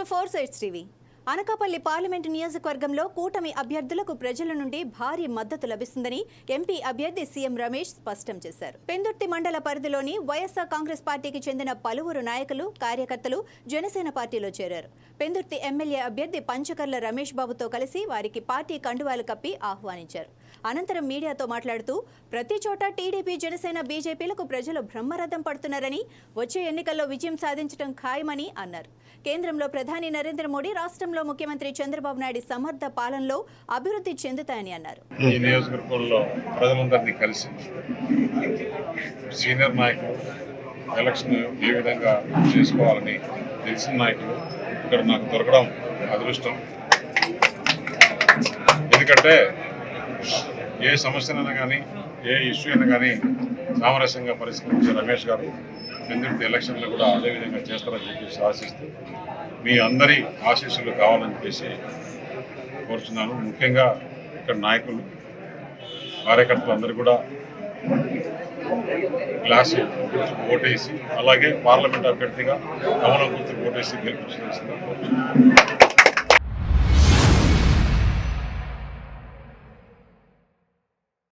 To 4 sides TV. Anakapalli parliament నియోజకవర్గంలో కూటమి అభ్యర్థులకు ప్రజల నుండి భారీ మద్దతు లభిస్తుందని ఎంపీ అభ్యర్థి సీఎం రమేష్ స్పష్టం చేశారు. పెందుర్తి మండల పరిధిలోని వైఎస్ఆర్ కాంగ్రెస్ పార్టీకి చెందిన పలువురు నాయకులు, కార్యకర్తలు జనసేన పార్టీలో చేరారు. పెందుర్తి ఎమ్మెల్యే అభ్యర్థి పంచకర్ల రమేష్ బాబుతో కలిసి వారికి పార్టీ కండువాలు కప్పి ఆహ్వానించారు. అనంతరం మీడియాతో మాట్లాడుతూ ప్రతి చోట టీడీపీ, జనసేన, బీజేపీలకు ప్రజలు బ్రహ్మరథం పడుతున్నారని, వచ్చే ఎన్నికల్లో విజయం సాధించడం ఖాయమని అన్నారు. కేంద్రంలో ప్రధాని నరేంద్ర మోడీ, రాష్ట్రంలో ముఖ్యమంత్రి చంద్రబాబు నాయుడు సమర్థ పాలనలో అభివృద్ధి చెందుతాయని అన్నారు. ఈ నియోజకవర్గంలో ప్రజలందరినీ కలిసి సీనియర్ నాయకులు ఎలక్షన్ ఏ విధంగా చేసుకోవాలని తెలిసిన నాయకులు ఇక్కడ నాకు దొరకడం అదృష్టం. ఎందుకంటే ఏ సమస్యనైనా కానీ, ఏ ఇష్యూ అయినా కానీ సామరస్యంగా పరిష్కరించే రమేష్ గారు పెందుర్తి ఎలక్షన్లో కూడా అదేవిధంగా చేస్తారని చెప్పేసి ఆశిస్తూ మీ అందరి ఆశీస్సులు కావాలని చెప్పేసి కోరుచున్నాను. ముఖ్యంగా ఇక్కడ నాయకులు, కార్యకర్తలు అందరూ కూడా గ్లాసు ఓటేసి, అలాగే పార్లమెంట్ అభ్యర్థిగా కమలం గుర్తుకు ఓటేసి గెలిపించాల్సిందిగా కోరుచున్నాను.